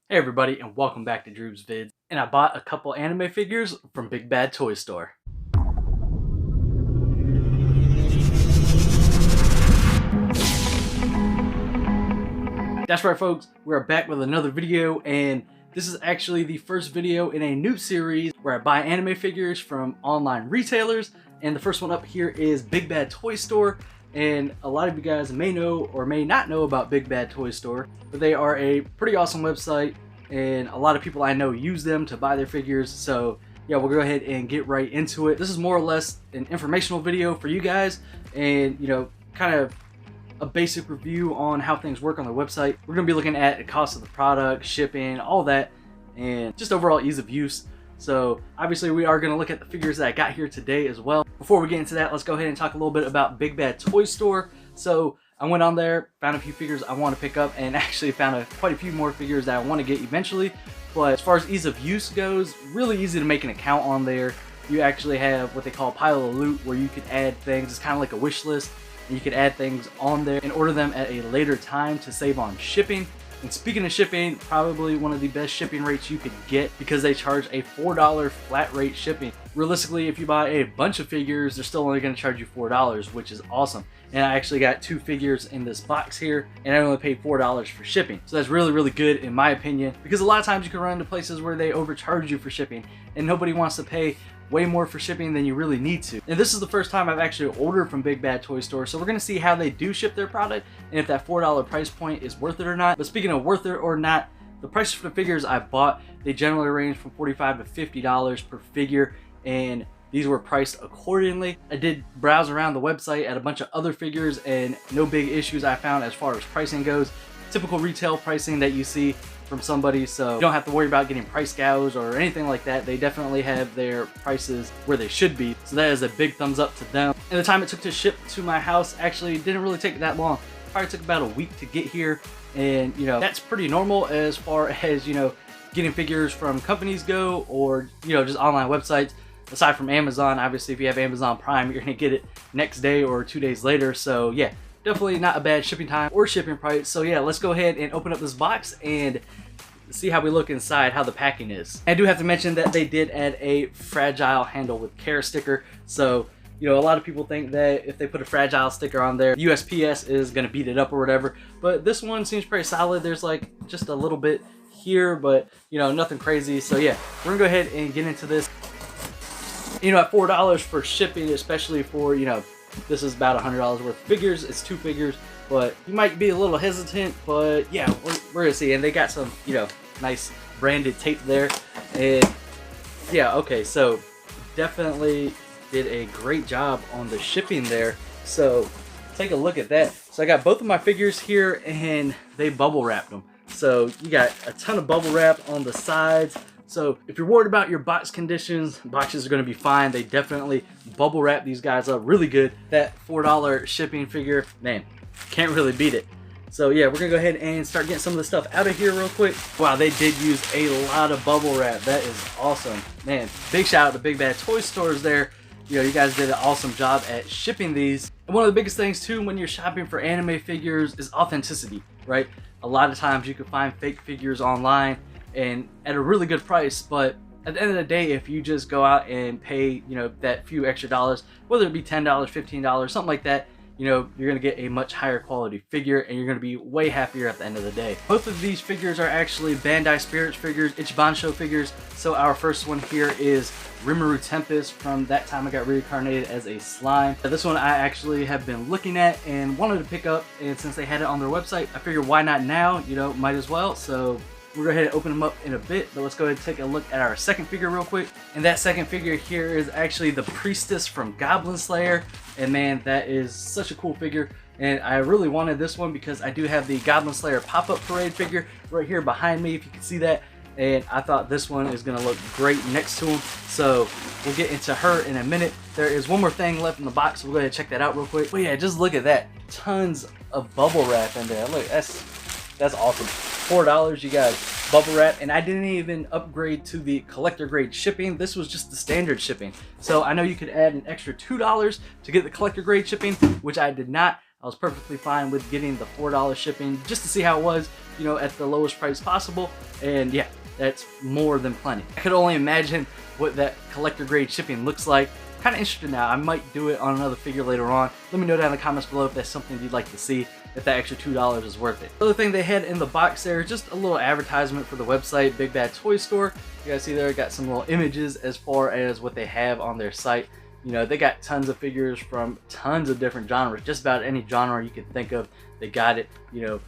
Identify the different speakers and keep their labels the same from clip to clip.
Speaker 1: Hey everybody, and welcome back to Droobz Vids. And I bought a couple anime figures from Big Bad Toy Store. That's right folks, we're back with another video, and this is actually the first video in a new series where I buy anime figures from online retailers. And the first one up here is Big Bad Toy Store. And a lot of you guys may know or may not know about Big Bad Toy Store, but they are a pretty awesome website, and a lot of people I know use them to buy their figures. So yeah, we'll go ahead and get right into it. This is more or less an informational video for you guys, and kind of a basic review on how things work on the website. We're gonna be looking at the cost of the product, shipping, all that, and just overall ease of use. So obviously we are going to look at the figures that I got here today as well. Before we get into that, let's go ahead and talk a little bit about Big Bad Toy Store. So I went on there, found a few figures I want to pick up, and actually found quite a few more figures that I want to get eventually. But as far as ease of use goes, really easy to make an account on there. You actually have what they call pile of loot, where you could add things. It's kind of like a wish list, and you could add things on there and order them at a later time to save on shipping. And speaking of shipping, probably one of the best shipping rates you could get, because they charge a $4 flat rate shipping. Realistically, if you buy a bunch of figures, they're still only going to charge you $4, which is awesome. And I actually got 2 figures in this box here, and I only paid $4 for shipping. So that's really, really good in my opinion, because a lot of times you can run into places where they overcharge you for shipping, and nobody wants to pay way more for shipping than you really need to. And this is the first time I've actually ordered from Big Bad Toy Store, so we're gonna see how they do ship their product and if that $4 price point is worth it or not. But speaking of worth it or not, the prices for the figures I bought, they generally range from $45 to $50 per figure, and these were priced accordingly. I did browse around the website at a bunch of other figures, and no big issues I found as far as pricing goes. Typical retail pricing that you see from somebody, so you don't have to worry about getting price gouged or anything like that. They definitely have their prices where they should be, so that is a big thumbs up to them. And the time it took to ship to my house actually didn't really take that long. Probably took about a week to get here, and that's pretty normal as far as getting figures from companies go, or just online websites. Aside from Amazon, obviously if you have Amazon Prime, you're gonna get it next day or 2 days later. So yeah, definitely not a bad shipping time or shipping price. So yeah, let's go ahead and open up this box and see how we look inside, how the packing is. I do have to mention that they did add a fragile handle with care sticker. So a lot of people think that if they put a fragile sticker on there, USPS is gonna beat it up or whatever. But this one seems pretty solid. There's like just a little bit here, but nothing crazy. So yeah, we're gonna go ahead and get into this. At $4 for shipping, especially for this is about $100 worth of figures. It's 2 figures, but you might be a little hesitant, but yeah, we're gonna see. And they got some nice branded tape there, and yeah, okay, so definitely did a great job on the shipping there. So take a look at that. So I got both of my figures here, and they bubble wrapped them. So you got a ton of bubble wrap on the sides. So if you're worried about your box conditions, boxes are going to be fine. They definitely bubble wrap these guys up really good. That $4 shipping figure, man, can't really beat it. So yeah, we're going to go ahead and start getting some of the stuff out of here real quick. Wow, they did use a lot of bubble wrap. That is awesome. Man, big shout out to Big Bad Toy Stores there. You guys did an awesome job at shipping these. And one of the biggest things too when you're shopping for anime figures is authenticity, right? A lot of times you can find fake figures online and at a really good price, but at the end of the day, if you just go out and pay that few extra dollars, whether it be $10, $15, something like that, you're gonna get a much higher quality figure, and you're gonna be way happier at the end of the day. Both of these figures are actually Bandai Spirits figures, Ichiban figures. So our first one here is Rimuru Tempest. From that time I got reincarnated as a slime. This one I actually have been looking at and wanted to pick up, and since they had it on their website, I figured why not now, might as well. So we'll go ahead and open them up in a bit, but let's go ahead and take a look at our second figure real quick. And that second figure here is actually the Priestess from Goblin Slayer. And man, that is such a cool figure. And I really wanted this one because I do have the Goblin Slayer pop-up parade figure right here behind me, if you can see that. And I thought this one is gonna look great next to him. So we'll get into her in a minute. There is one more thing left in the box, so we'll go ahead and check that out real quick. But yeah, just look at that. Tons of bubble wrap in there. Look, that's awesome. $4, you guys, bubble wrap, and I didn't even upgrade to the collector grade shipping. This was just the standard shipping. So I know you could add an extra $2 to get the collector grade shipping, which I did not. I was perfectly fine with getting the $4 shipping just to see how it was, you know, at the lowest price possible. And yeah, that's more than plenty. I could only imagine what that collector grade shipping looks like. Kind of interested now. I might do it on another figure later on. Let me know down in the comments below if that's something you'd like to see, if that extra $2 is worth it. The other thing they had in the box there is just a little advertisement for the website, Big Bad Toy Store. You guys see there, got some little images as far as what they have on their site. You know, they got tons of figures from tons of different genres. Just about any genre you could think of, they got it. You know,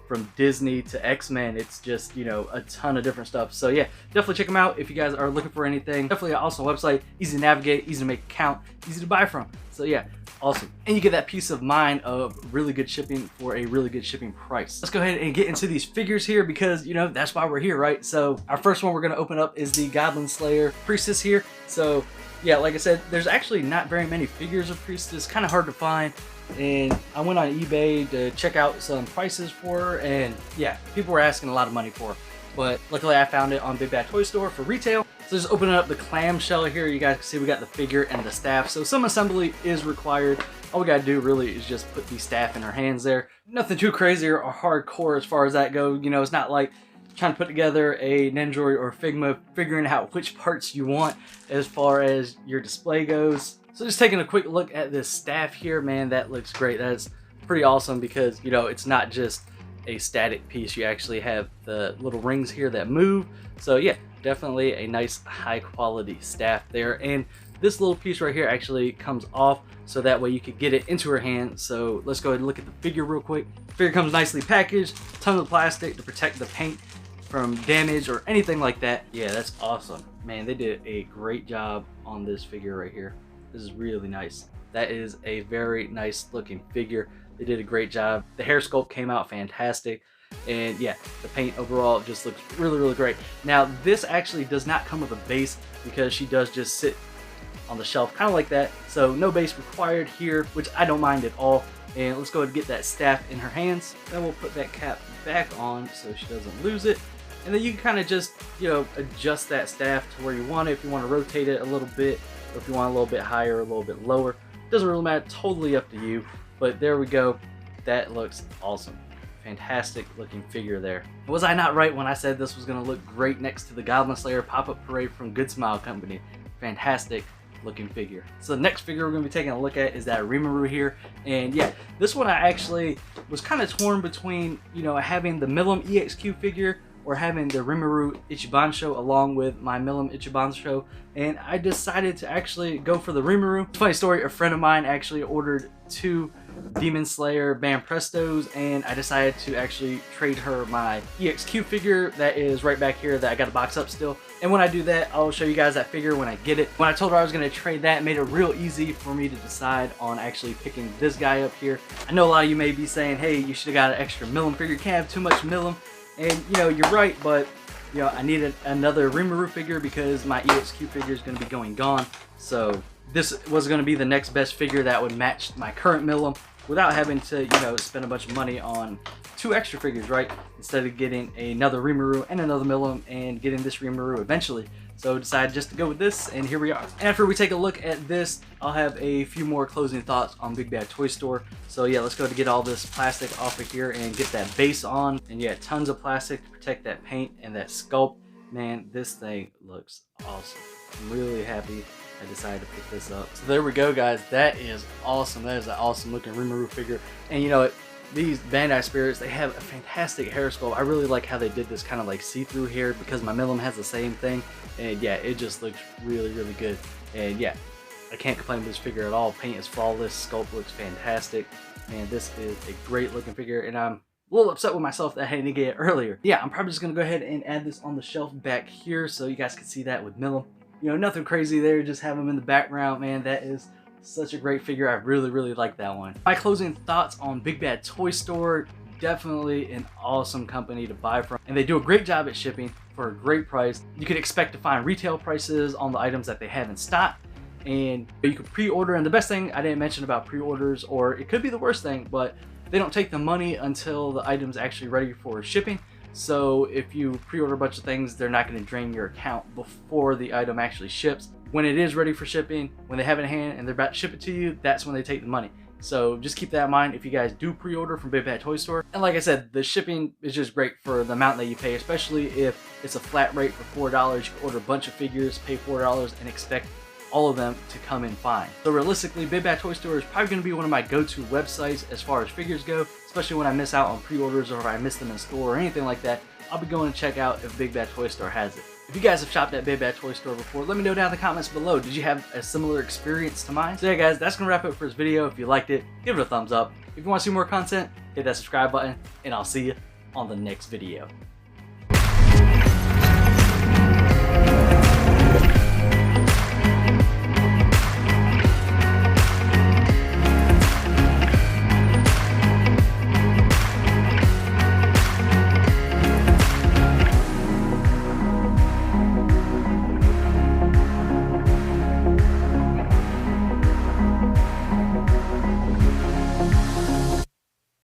Speaker 1: from Disney to X-Men, it's just, you know, a ton of different stuff. So yeah, definitely check them out if you guys are looking for anything. Definitely an awesome website, easy to navigate, easy to make a count, easy to buy from. So yeah, awesome. And you get that peace of mind of really good shipping for a really good shipping price. Let's go ahead and get into these figures here because, you know, that's why we're here, right? So our first one we're gonna open up is the Goblin Slayer Priestess here. So yeah, like I said, there's actually not very many figures of Priestess, kind of hard to find. And I went on eBay to check out some prices for her, and yeah, people were asking a lot of money for her. But luckily I found it on Big Bad Toy Store for retail. So just opening up the clamshell here, you guys can see we got the figure and the staff. So some assembly is required. All we gotta do really is just put the staff in her hands there. Nothing too crazy or hardcore as far as that goes. You know, it's not like trying to put together a Nendoroid or Figma, figuring out which parts you want as far as your display goes. So just taking a quick look at this staff here, man, that looks great. That's pretty awesome because, you know, it's not just a static piece. You actually have the little rings here that move. So yeah, definitely a nice high quality staff there. And this little piece right here actually comes off so that way you could get it into her hand. So let's go ahead and look at the figure real quick. The figure comes nicely packaged, tons of plastic to protect the paint from damage or anything like that. Yeah, that's awesome. Man, they did a great job on this figure right here. This is really nice. That is a very nice looking figure. They did a great job. The hair sculpt came out fantastic. And yeah, the paint overall just looks really, really great. Now, this actually does not come with a base because she does just sit on the shelf, kind of like that. So no base required here, which I don't mind at all. And let's go ahead and get that staff in her hands. Then we'll put that cap back on so she doesn't lose it. And then you can kind of just, you know, adjust that staff to where you want it. If you want to rotate it a little bit, or if you want a little bit higher or a little bit lower. Doesn't really matter, totally up to you. But there we go. That looks awesome. Fantastic looking figure there. Was I not right when I said this was going to look great next to the Goblin Slayer Pop-Up Parade from Good Smile Company? Fantastic looking figure. So the next figure we're going to be taking a look at is that Rimuru here. And yeah, this one I actually was kind of torn between, you know, having the Milim EXQ figure or having the Rimuru Ichibansho along with my Milim Ichibansho, and I decided to actually go for the Rimuru. Funny story, a friend of mine actually ordered 2 Demon Slayer Banprestos, and I decided to actually trade her my EXQ figure that is right back here that I got to box up still. And when I do that, I'll show you guys that figure when I get it. When I told her I was going to trade that, it made it real easy for me to decide on actually picking this guy up here. I know a lot of you may be saying, hey, you should have got an extra Milim figure. You can't have too much Milim. And, you know, you're right, but, you know, I needed another Rimuru figure because my EXQ figure is going to be gone. So this was going to be the next best figure that would match my current Milim without having to, you know, spend a bunch of money on 2 extra figures, right? Instead of getting another Rimuru and another Milim and getting this Rimuru eventually. So I decided just to go with this, and here we are. And after we take a look at this, I'll have a few more closing thoughts on Big Bad Toy Store. So yeah, let's go to get all this plastic off of here and get that base on. And yeah, tons of plastic to protect that paint and that sculpt. Man, this thing looks awesome. I'm really happy I decided to pick this up. So there we go, guys. That is awesome. That is an awesome looking Rimuru figure. And you know, these Bandai Spirits, they have a fantastic hair sculpt. I really like how they did this kind of like see-through hair because my Milim has the same thing. And yeah, it just looks really, really good. And yeah, I can't complain with this figure at all. Paint is flawless. Sculpt looks fantastic. Man, this is a great looking figure. And I'm a little upset with myself that I didn't get it earlier. Yeah, I'm probably just going to go ahead and add this on the shelf back here so you guys can see that with Milim. You know, nothing crazy there. Just have them in the background. Man, that is such a great figure. I really, really like that one. My closing thoughts on Big Bad Toy Store. Definitely an awesome company to buy from. And they do a great job at shipping for a great price. You could expect to find retail prices on the items that they have in stock. And you can pre-order. And the best thing I didn't mention about pre-orders, or it could be the worst thing, but they don't take the money until the item's actually ready for shipping. So if you pre-order a bunch of things, they're not going to drain your account before the item actually ships. When it is ready for shipping, when they have it in hand and they're about to ship it to you, that's when they take the money. So just keep that in mind if you guys do pre-order from Big Bad Toy Store. And like I said, the shipping is just great for the amount that you pay, especially if it's a flat rate for $4. You can order a bunch of figures, pay $4, and expect all of them to come in fine. So realistically, Big Bad Toy Store is probably going to be one of my go-to websites as far as figures go, especially when I miss out on pre-orders or if I miss them in store or anything like that. I'll be going to check out if Big Bad Toy Store has it. If you guys have shopped at Big Bad Toy Store before, let me know down in the comments below. Did you have a similar experience to mine? So yeah guys, that's going to wrap it up for this video. If you liked it, give it a thumbs up. If you want to see more content, hit that subscribe button, and I'll see you on the next video.